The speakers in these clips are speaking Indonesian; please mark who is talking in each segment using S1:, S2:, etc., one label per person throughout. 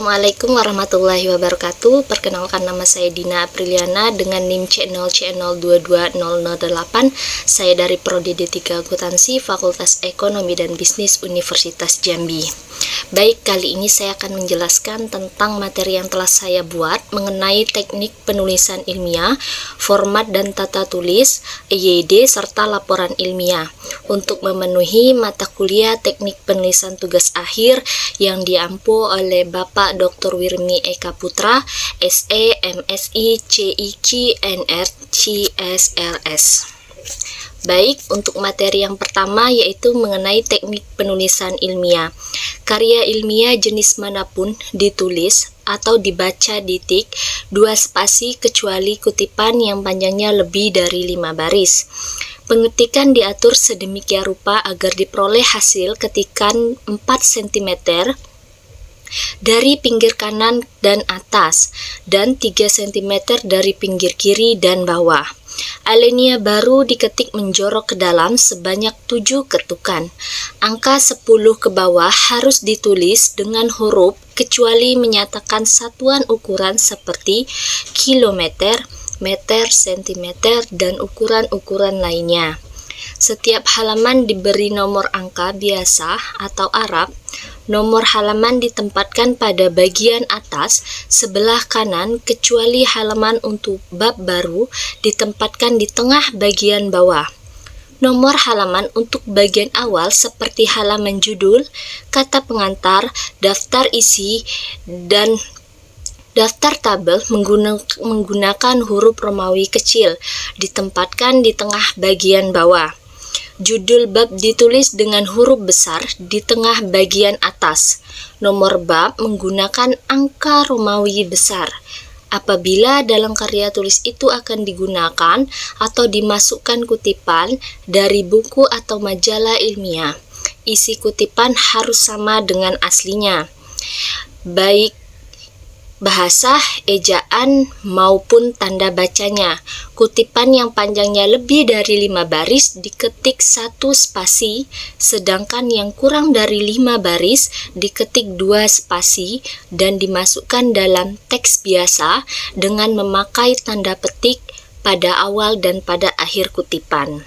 S1: Assalamualaikum warahmatullahi wabarakatuh. Perkenalkan, nama saya Dina Apriliana dengan NIM C0C02208. Saya dari Prodi D3 Akuntansi, Fakultas Ekonomi dan Bisnis Universitas Jambi. Baik, kali ini saya akan menjelaskan tentang materi yang telah saya buat mengenai teknik penulisan ilmiah, format dan tata tulis, EYD, serta laporan ilmiah untuk memenuhi mata kuliah teknik penulisan tugas akhir yang diampu oleh Bapak Dr. Wirmi Eka Putra, SE, MSI, CIQ, NR, CSRS. Baik, untuk materi yang pertama yaitu mengenai teknik penulisan ilmiah. Karya ilmiah jenis manapun ditulis atau dibaca di tik 2 spasi kecuali kutipan yang panjangnya lebih dari 5 baris. Pengetikan diatur sedemikian rupa agar diperoleh hasil ketikan 4 cm dari pinggir kanan dan atas dan 3 cm dari pinggir kiri dan bawah. Alinea baru diketik menjorok ke dalam sebanyak 7 ketukan. Angka 10 ke bawah harus ditulis dengan huruf kecuali menyatakan satuan ukuran seperti kilometer, meter, sentimeter, dan ukuran-ukuran lainnya. Setiap halaman diberi nomor angka biasa atau Arab. Nomor halaman ditempatkan pada bagian atas sebelah kanan kecuali halaman untuk bab baru ditempatkan di tengah bagian bawah. Nomor halaman untuk bagian awal seperti halaman judul, kata pengantar, daftar isi, dan daftar tabel menggunakan huruf Romawi kecil ditempatkan di tengah bagian bawah. Judul bab ditulis dengan huruf besar di tengah bagian atas. Nomor bab menggunakan angka Romawi besar. Apabila dalam karya tulis itu akan digunakan atau dimasukkan kutipan dari buku atau majalah ilmiah, isi kutipan harus sama dengan aslinya, baik bahasa, ejaan, maupun tanda bacanya. Kutipan yang panjangnya lebih dari 5 baris diketik 1 spasi, sedangkan yang kurang dari 5 baris diketik 2 spasi dan dimasukkan dalam teks biasa dengan memakai tanda petik pada awal dan pada akhir kutipan.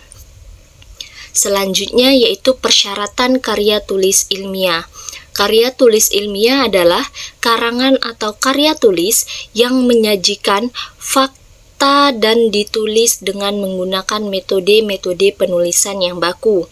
S1: Selanjutnya yaitu persyaratan karya tulis ilmiah. Karya tulis ilmiah adalah karangan atau karya tulis yang menyajikan fakta dan ditulis dengan menggunakan metode-metode penulisan yang baku.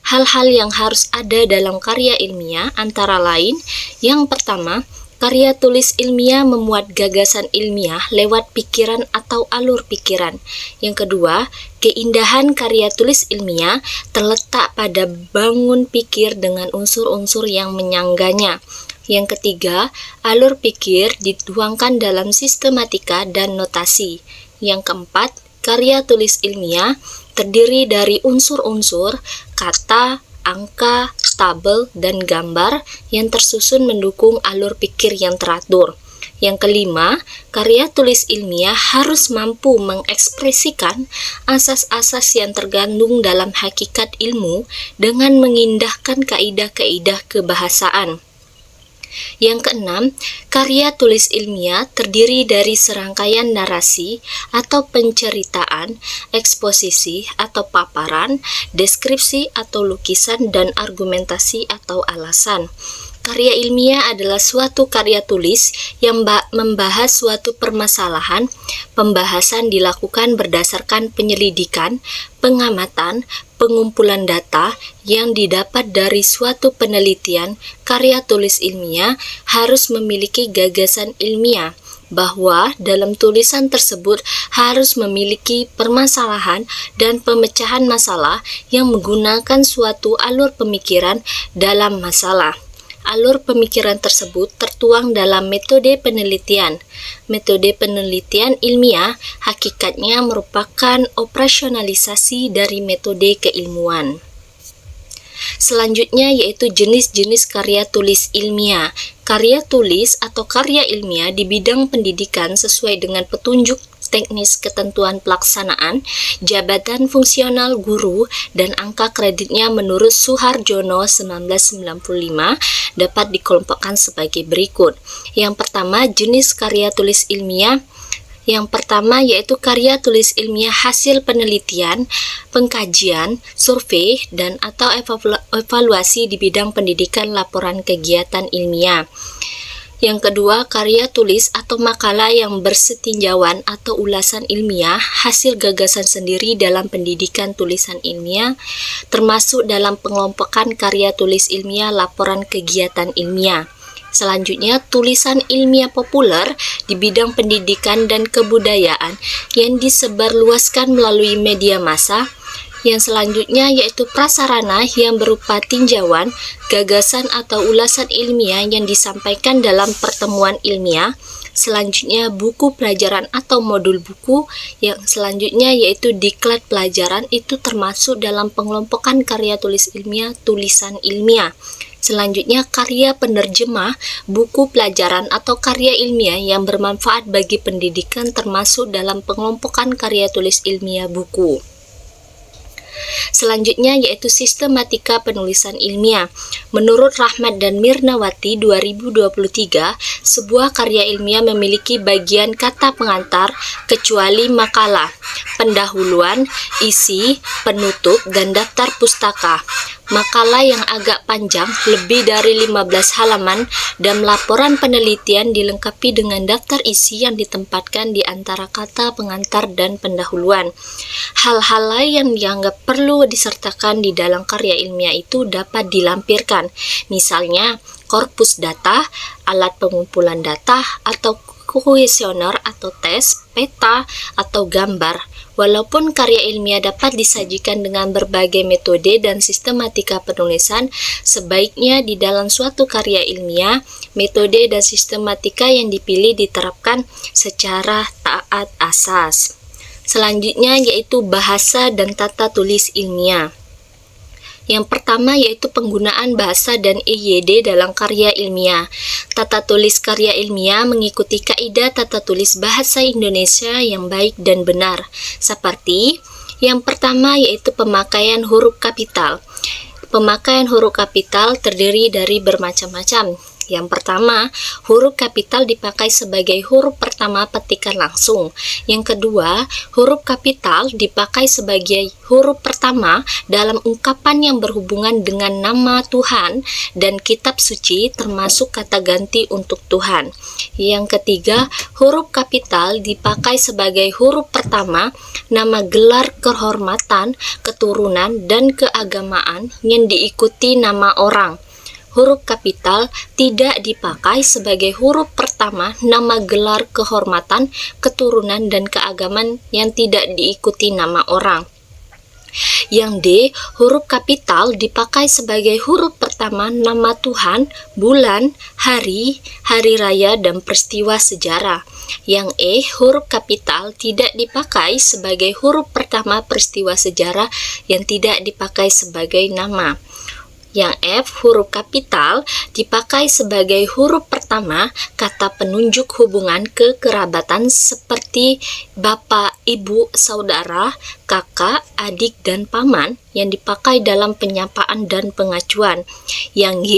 S1: Hal-hal yang harus ada dalam karya ilmiah antara lain, yang pertama, karya tulis ilmiah memuat gagasan ilmiah lewat pikiran atau alur pikiran. Yang kedua, keindahan karya tulis ilmiah terletak pada bangun pikir dengan unsur-unsur yang menyangganya. Yang ketiga, alur pikir dituangkan dalam sistematika dan notasi. Yang keempat, karya tulis ilmiah terdiri dari unsur-unsur, kata, angka, tabel, dan gambar yang tersusun mendukung alur pikir yang teratur. Yang kelima, karya tulis ilmiah harus mampu mengekspresikan asas-asas yang tergandung dalam hakikat ilmu dengan mengindahkan kaidah-kaidah kebahasaan. Yang keenam, karya tulis ilmiah terdiri dari serangkaian narasi atau penceritaan, eksposisi atau paparan, deskripsi atau lukisan, dan argumentasi atau alasan. Karya ilmiah adalah suatu karya tulis yang membahas suatu permasalahan. Pembahasan dilakukan berdasarkan penyelidikan, pengamatan, pengumpulan data yang didapat dari suatu penelitian. Karya tulis ilmiah harus memiliki gagasan ilmiah, bahwa dalam tulisan tersebut harus memiliki permasalahan dan pemecahan masalah yang menggunakan suatu alur pemikiran dalam masalah. Alur pemikiran tersebut tertuang dalam metode penelitian. Metode penelitian ilmiah hakikatnya merupakan operasionalisasi dari metode keilmuan. Selanjutnya yaitu jenis-jenis karya tulis ilmiah. Karya tulis atau karya ilmiah di bidang pendidikan sesuai dengan petunjuk teknis ketentuan pelaksanaan, jabatan fungsional guru, dan angka kreditnya menurut Suharjono 1995 dapat dikelompokkan sebagai berikut. Yang pertama, jenis karya tulis ilmiah. Yang pertama yaitu karya tulis ilmiah hasil penelitian, pengkajian, survei, dan atau evaluasi di bidang pendidikan laporan kegiatan ilmiah. Yang kedua, karya tulis atau makalah yang bersetinjauan atau ulasan ilmiah, hasil gagasan sendiri dalam pendidikan tulisan ilmiah, termasuk dalam pengelompokan karya tulis ilmiah laporan kegiatan ilmiah. Selanjutnya, tulisan ilmiah populer di bidang pendidikan dan kebudayaan yang disebarluaskan melalui media massa. Yang selanjutnya yaitu prasarana yang berupa tinjauan, gagasan atau ulasan ilmiah yang disampaikan dalam pertemuan ilmiah. Selanjutnya, buku pelajaran atau modul buku. Yang selanjutnya yaitu diklat pelajaran, itu termasuk dalam pengelompokan karya tulis ilmiah, tulisan ilmiah. Selanjutnya, karya penerjemah, buku pelajaran atau karya ilmiah yang bermanfaat bagi pendidikan termasuk dalam pengelompokan karya tulis ilmiah buku. Selanjutnya yaitu sistematika penulisan ilmiah. Menurut Rahmat dan Mirnawati 2023, sebuah karya ilmiah memiliki bagian kata pengantar kecuali makalah, pendahuluan, isi, penutup, dan daftar pustaka. Makalah yang agak panjang, lebih dari 15 halaman, dan laporan penelitian dilengkapi dengan daftar isi yang ditempatkan di antara kata pengantar dan pendahuluan. Hal-hal lain yang dianggap perlu disertakan di dalam karya ilmiah itu dapat dilampirkan, misalnya korpus data, alat pengumpulan data, atau kuesioner atau tes, peta, atau gambar. Walaupun karya ilmiah dapat disajikan dengan berbagai metode dan sistematika penulisan, sebaiknya di dalam suatu karya ilmiah, metode dan sistematika yang dipilih diterapkan secara taat asas. Selanjutnya yaitu bahasa dan tata tulis ilmiah. Yang pertama yaitu penggunaan bahasa dan EYD dalam karya ilmiah. Tata tulis karya ilmiah mengikuti kaidah tata tulis bahasa Indonesia yang baik dan benar. Seperti yang pertama yaitu pemakaian huruf kapital. Pemakaian huruf kapital terdiri dari bermacam-macam. Yang pertama, huruf kapital dipakai sebagai huruf pertama petikan langsung. Yang kedua, huruf kapital dipakai sebagai huruf pertama dalam ungkapan yang berhubungan dengan nama Tuhan dan kitab suci, termasuk kata ganti untuk Tuhan. Yang ketiga, huruf kapital dipakai sebagai huruf pertama nama gelar kehormatan, keturunan, dan keagamaan yang diikuti nama orang. Huruf kapital tidak dipakai sebagai huruf pertama nama gelar kehormatan, keturunan, dan keagamaan yang tidak diikuti nama orang. Yang D, huruf kapital dipakai sebagai huruf pertama nama Tuhan, bulan, hari, hari raya, dan peristiwa sejarah. Yang E, huruf kapital tidak dipakai sebagai huruf pertama peristiwa sejarah yang tidak dipakai sebagai nama. Yang F, huruf kapital dipakai sebagai huruf pertama kata penunjuk hubungan kekerabatan seperti bapak, ibu, saudara, kakak, adik, dan paman yang dipakai dalam penyapaan dan pengacuan. Yang G,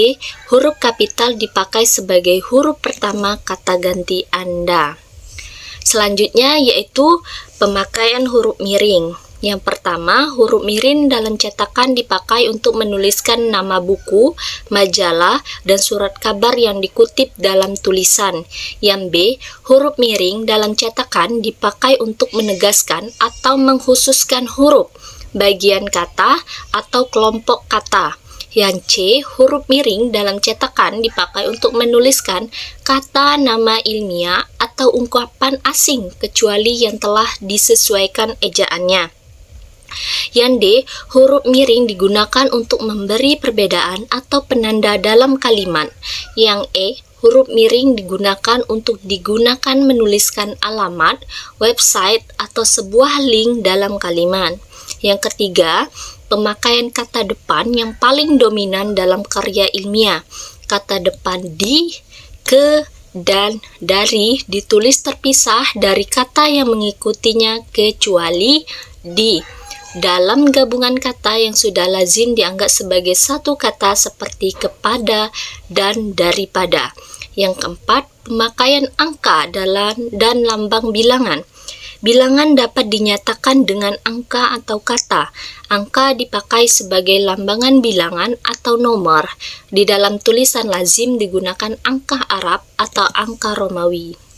S1: huruf kapital dipakai sebagai huruf pertama kata ganti Anda. Selanjutnya yaitu pemakaian huruf miring. Yang pertama, huruf miring dalam cetakan dipakai untuk menuliskan nama buku, majalah, dan surat kabar yang dikutip dalam tulisan. Yang B, huruf miring dalam cetakan dipakai untuk menegaskan atau mengkhususkan huruf, bagian kata, atau kelompok kata. Yang C, huruf miring dalam cetakan dipakai untuk menuliskan kata nama ilmiah atau ungkapan asing kecuali yang telah disesuaikan ejaannya. Yang D, huruf miring digunakan untuk memberi perbedaan atau penanda dalam kalimat. Yang E, huruf miring digunakan untuk menuliskan alamat, website, atau sebuah link dalam kalimat. Yang ketiga, pemakaian kata depan yang paling dominan dalam karya ilmiah. Kata depan di, ke, dan dari ditulis terpisah dari kata yang mengikutinya kecuali di. Dalam gabungan kata yang sudah lazim dianggap sebagai satu kata seperti kepada dan daripada. Yang keempat, pemakaian angka dan lambang bilangan. Bilangan dapat dinyatakan dengan angka atau kata. Angka dipakai sebagai lambangan bilangan atau nomor. Di dalam tulisan lazim digunakan angka Arab atau angka Romawi.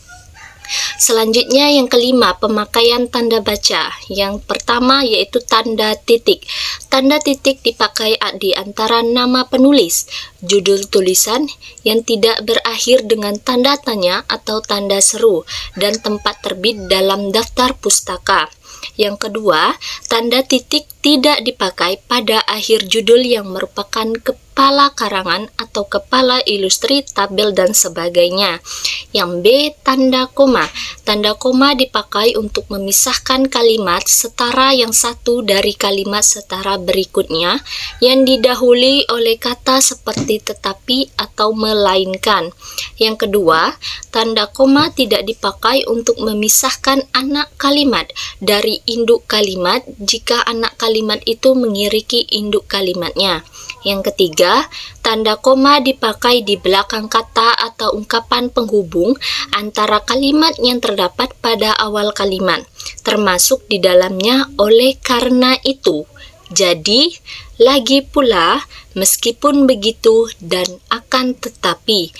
S1: Selanjutnya yang kelima, pemakaian tanda baca. Yang pertama yaitu tanda titik. Tanda titik dipakai di antara nama penulis, judul tulisan yang tidak berakhir dengan tanda tanya atau tanda seru, dan tempat terbit dalam daftar pustaka. Yang kedua, tanda titik tidak dipakai pada akhir judul yang merupakan kepala karangan atau kepala ilustri, tabel, dan sebagainya. Yang B, tanda koma. Tanda koma dipakai untuk memisahkan kalimat setara yang satu dari kalimat setara berikutnya yang didahului oleh kata seperti tetapi atau melainkan. Yang kedua, tanda koma tidak dipakai untuk memisahkan anak kalimat dari induk kalimat jika anak kalimat itu mengiriki induk kalimatnya. Yang ketiga, tanda koma dipakai di belakang kata atau ungkapan penghubung antara kalimat yang terdapat pada awal kalimat, termasuk di dalamnya oleh karena itu, jadi, lagi pula, meskipun begitu, dan akan tetapi.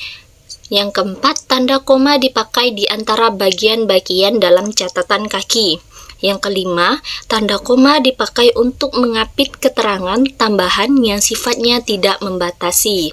S1: Yang keempat, tanda koma dipakai di antara bagian-bagian dalam catatan kaki. Yang kelima, tanda koma dipakai untuk mengapit keterangan tambahan yang sifatnya tidak membatasi.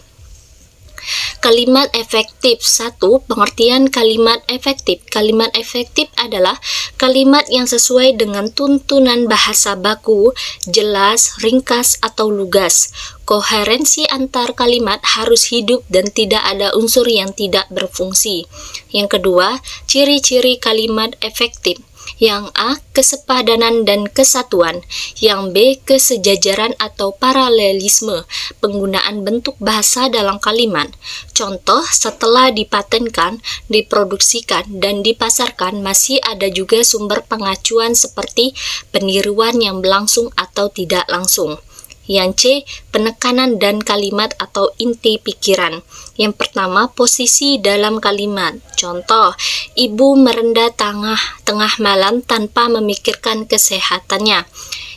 S1: Kalimat efektif. 1. Pengertian kalimat efektif. Kalimat efektif adalah kalimat yang sesuai dengan tuntunan bahasa baku, jelas, ringkas, atau lugas. Koherensi antar kalimat harus hidup dan tidak ada unsur yang tidak berfungsi. Yang kedua, ciri-ciri kalimat efektif. Yang A, kesepadanan dan kesatuan. Yang B, kesejajaran atau paralelisme, penggunaan bentuk bahasa dalam kalimat. Contoh, setelah dipatenkan, diproduksikan, dan dipasarkan, masih ada juga sumber pengacuan seperti peniruan yang berlangsung atau tidak langsung. Yang C, penekanan dan kalimat atau inti pikiran. Yang pertama, posisi dalam kalimat. Contoh, ibu merendah tengah malam tanpa memikirkan kesehatannya.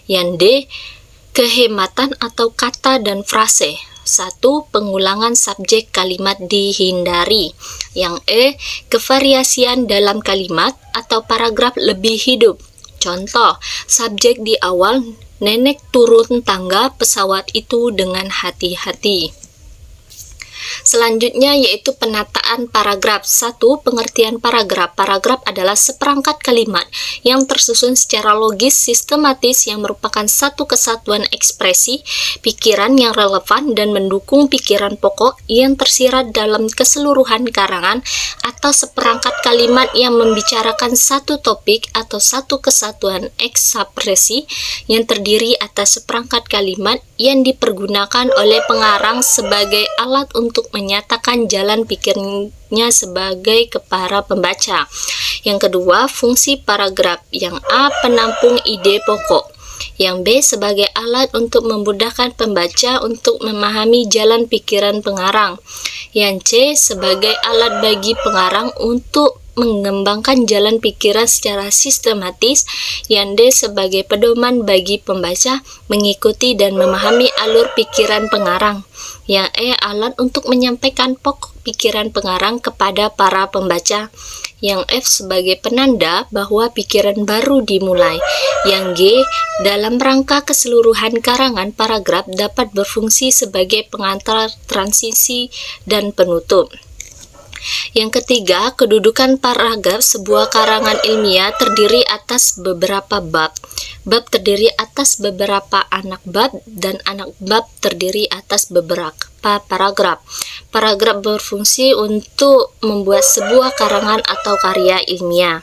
S1: Yang D, kehematan atau kata dan frase. 1. Pengulangan subjek kalimat dihindari. Yang E, kevariasian dalam kalimat atau paragraf lebih hidup. Contoh, subjek di awal, nenek turun tangga pesawat itu dengan hati-hati. Selanjutnya yaitu penataan paragraf. 1. Pengertian paragraf. Paragraf adalah seperangkat kalimat yang tersusun secara logis, sistematis, yang merupakan satu kesatuan ekspresi, pikiran yang relevan dan mendukung pikiran pokok yang tersirat dalam keseluruhan karangan, atau seperangkat kalimat yang membicarakan satu topik atau satu kesatuan ekspresi yang terdiri atas seperangkat kalimat yang dipergunakan oleh pengarang sebagai alat untuk menyatakan jalan pikirnya sebagai ke para pembaca. Yang kedua, fungsi paragraf. Yang A, penampung ide pokok. Yang B, sebagai alat untuk memudahkan pembaca untuk memahami jalan pikiran pengarang. Yang C, sebagai alat bagi pengarang untuk mengembangkan jalan pikiran secara sistematis. Yang D, sebagai pedoman bagi pembaca mengikuti dan memahami alur pikiran pengarang. Yang E, alat untuk menyampaikan pokok pikiran pengarang kepada para pembaca. Yang F, sebagai penanda bahwa pikiran baru dimulai. Yang G, dalam rangka keseluruhan karangan, paragraf dapat berfungsi sebagai pengantar transisi dan penutup. Yang ketiga, kedudukan paragraf. Sebuah karangan ilmiah terdiri atas beberapa bab. Bab terdiri atas beberapa anak bab, dan anak bab terdiri atas beberapa paragraf. Paragraf berfungsi untuk membuat sebuah karangan atau karya ilmiah.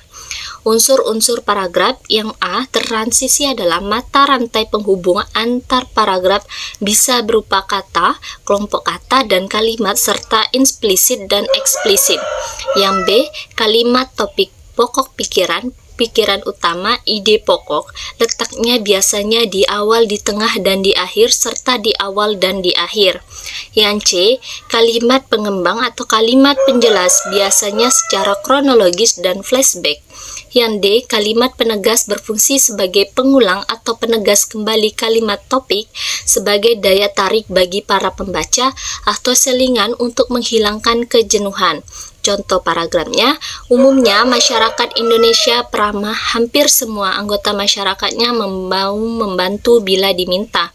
S1: Unsur-unsur paragraf. Yang A, transisi adalah mata rantai penghubung antar paragraf, bisa berupa kata, kelompok kata, dan kalimat, serta implisit dan eksplisit. Yang B, kalimat topik pokok pikiran utama, ide pokok, letaknya biasanya di awal, di tengah, dan di akhir, serta di awal dan di akhir. Yang C, kalimat pengembang atau kalimat penjelas, biasanya secara kronologis dan flashback. Yang D, kalimat penegas berfungsi sebagai pengulang atau penegas kembali kalimat topik sebagai daya tarik bagi para pembaca atau selingan untuk menghilangkan kejenuhan. Contoh paragrafnya, umumnya masyarakat Indonesia ramah, hampir semua anggota masyarakatnya mau membantu bila diminta.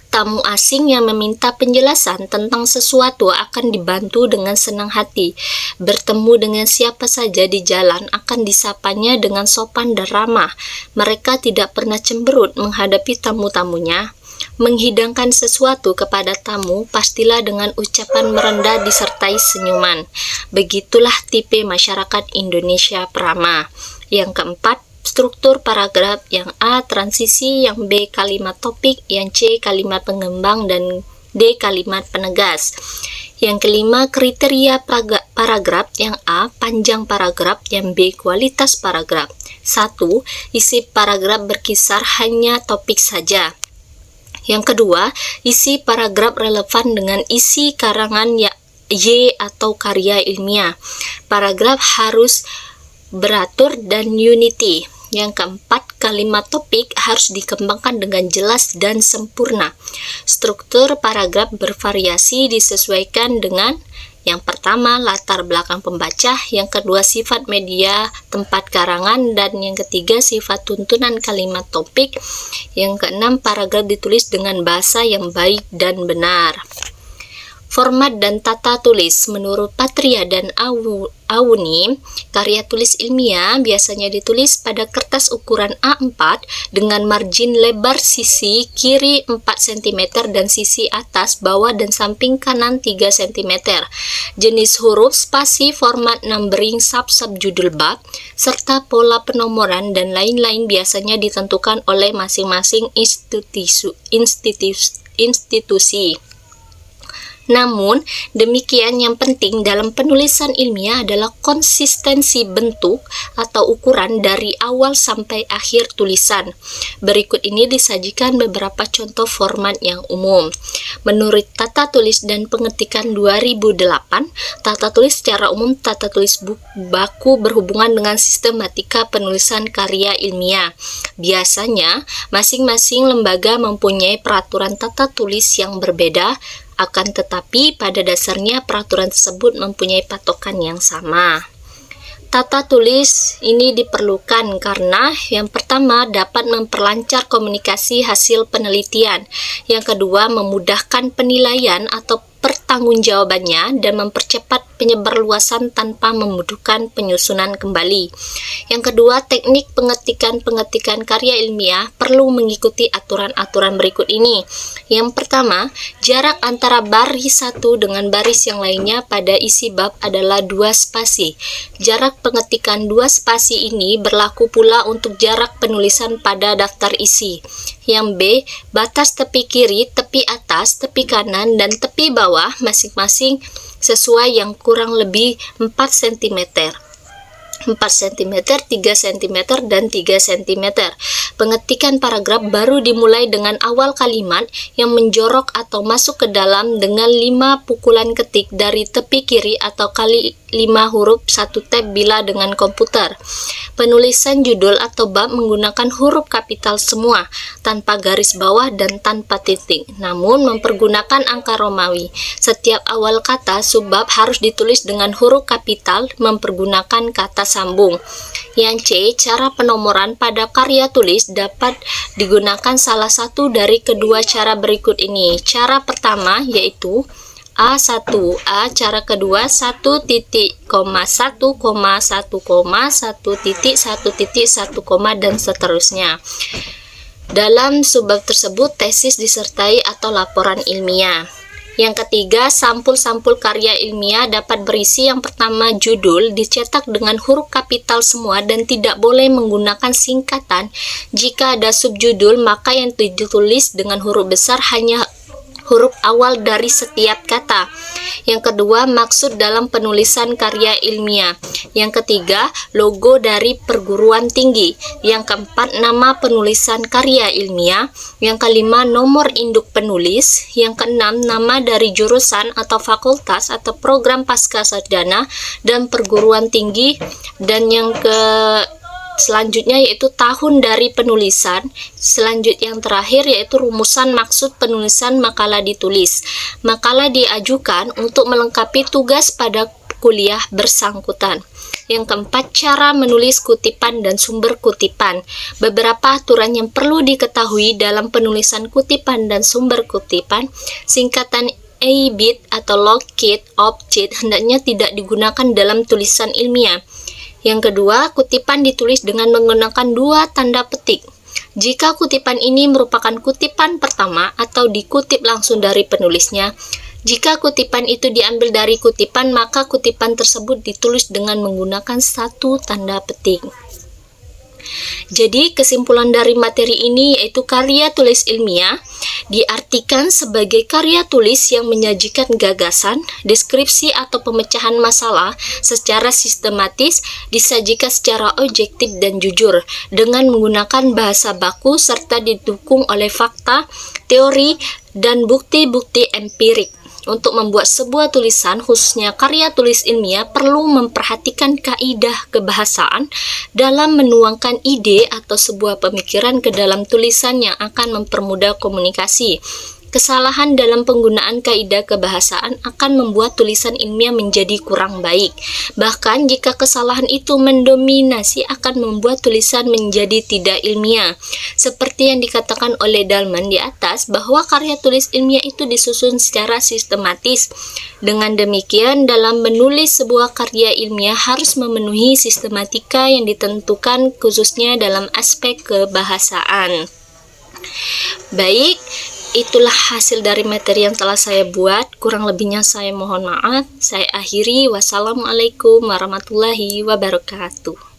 S1: Tamu asing yang meminta penjelasan tentang sesuatu akan dibantu dengan senang hati. Bertemu dengan siapa saja di jalan akan disapanya dengan sopan dan ramah. Mereka tidak pernah cemberut menghadapi tamu-tamunya. Menghidangkan sesuatu kepada tamu pastilah dengan ucapan merendah disertai senyuman. Begitulah tipe masyarakat Indonesia peramah. Yang keempat, struktur paragraf. Yang A, transisi. Yang B, kalimat topik. Yang C, kalimat pengembang. Dan D, kalimat penegas. Yang kelima, kriteria paragraf. Yang A, panjang paragraf. Yang B, kualitas paragraf. 1. Isi paragraf berkisar hanya topik saja. Yang kedua, isi paragraf relevan dengan isi karangan Y atau karya ilmiah. Paragraf harus beratur dan unity. Yang keempat, kalimat topik harus dikembangkan dengan jelas dan sempurna. Struktur paragraf bervariasi disesuaikan dengan yang pertama, latar belakang pembaca. Yang kedua, sifat media tempat karangan. Dan yang ketiga, sifat tuntunan kalimat topik. Yang keenam, paragraf ditulis dengan bahasa yang baik dan benar. Format dan tata tulis. Menurut Patria dan Awuni, karya tulis ilmiah biasanya ditulis pada kertas ukuran A4 dengan margin lebar sisi kiri 4 cm dan sisi atas, bawah, dan samping kanan 3 cm. Jenis huruf, spasi, format numbering, sub-sub judul bab, serta pola penomoran dan lain-lain biasanya ditentukan oleh masing-masing institusi. Namun, demikian yang penting dalam penulisan ilmiah adalah konsistensi bentuk atau ukuran dari awal sampai akhir tulisan. Berikut ini disajikan beberapa contoh format yang umum. Menurut Tata Tulis dan Pengetikan 2008, tata tulis secara umum tata tulis baku berhubungan dengan sistematika penulisan karya ilmiah. Biasanya, masing-masing lembaga mempunyai peraturan tata tulis yang berbeda. Akan tetapi, pada dasarnya peraturan tersebut mempunyai patokan yang sama. Tata tulis ini diperlukan karena yang pertama dapat memperlancar komunikasi hasil penelitian, yang kedua memudahkan penilaian atau pertanggungjawabannya dan mempercepat penyebarluasan tanpa membutuhkan penyusunan kembali. Yang kedua, teknik pengetikan karya ilmiah perlu mengikuti aturan-aturan berikut ini. Yang pertama, jarak antara baris satu dengan baris yang lainnya pada isi bab adalah 2 spasi. Jarak pengetikan 2 spasi ini berlaku pula untuk jarak penulisan pada daftar isi. Yang B, batas tepi kiri, tepi atas, tepi kanan, dan tepi bawah masing-masing sesuai yang kurang lebih 4 cm. 4 cm, 3 cm, dan 3 cm. Pengetikan paragraf baru dimulai dengan awal kalimat yang menjorok atau masuk ke dalam dengan 5 pukulan ketik dari tepi kiri atau kali 5 huruf 1 tab bila dengan komputer. Penulisan judul atau bab menggunakan huruf kapital semua, tanpa garis bawah dan tanpa titik, namun mempergunakan angka Romawi. Setiap awal kata subbab harus ditulis dengan huruf kapital mempergunakan kata sambung. Yang C, cara penomoran pada karya tulis dapat digunakan salah satu dari kedua cara berikut ini. Cara pertama yaitu A1, A, cara kedua 1 titik, 1, 1, 1 titik, 1 titik, 1 koma, dan seterusnya. Dalam subbab tersebut, tesis disertai atau laporan ilmiah. Yang ketiga, sampul-sampul karya ilmiah dapat berisi yang pertama judul dicetak dengan huruf kapital semua dan tidak boleh menggunakan singkatan. Jika ada subjudul, maka yang ditulis dengan huruf besar hanya huruf awal dari setiap kata. Yang kedua, maksud dalam penulisan karya ilmiah. Yang ketiga, logo dari perguruan tinggi. Yang keempat, nama penulisan karya ilmiah. Yang kelima, nomor induk penulis. Yang keenam, nama dari jurusan atau fakultas atau program pascasarjana dan perguruan tinggi. Dan yang selanjutnya yaitu tahun dari penulisan. Selanjutnya yang terakhir yaitu rumusan maksud penulisan makalah ditulis. Makalah diajukan untuk melengkapi tugas pada kuliah bersangkutan. Yang keempat, cara menulis kutipan dan sumber kutipan. Beberapa aturan yang perlu diketahui dalam penulisan kutipan dan sumber kutipan. Singkatan EIBIT atau Lockheed Object hendaknya tidak digunakan dalam tulisan ilmiah. Yang kedua, kutipan ditulis dengan menggunakan dua tanda petik. Jika kutipan ini merupakan kutipan pertama atau dikutip langsung dari penulisnya, jika kutipan itu diambil dari kutipan, maka kutipan tersebut ditulis dengan menggunakan satu tanda petik. Jadi, kesimpulan dari materi ini yaitu karya tulis ilmiah diartikan sebagai karya tulis yang menyajikan gagasan, deskripsi atau pemecahan masalah secara sistematis, disajikan secara objektif dan jujur, dengan menggunakan bahasa baku serta didukung oleh fakta, teori, dan bukti-bukti empirik. Untuk membuat sebuah tulisan, khususnya karya tulis ilmiah, perlu memperhatikan kaidah kebahasaan dalam menuangkan ide atau sebuah pemikiran ke dalam tulisan yang akan mempermudah komunikasi. Kesalahan dalam penggunaan kaidah kebahasaan akan membuat tulisan ilmiah menjadi kurang baik. Bahkan jika kesalahan itu mendominasi akan membuat tulisan menjadi tidak ilmiah. Seperti yang dikatakan oleh Dahlmann di atas bahwa karya tulis ilmiah itu disusun secara sistematis. Dengan demikian, dalam menulis sebuah karya ilmiah harus memenuhi sistematika yang ditentukan khususnya dalam aspek kebahasaan. Baik, itulah hasil dari materi yang telah saya buat. Kurang lebihnya saya mohon maaf. Saya akhiri. Wassalamualaikum warahmatullahi wabarakatuh.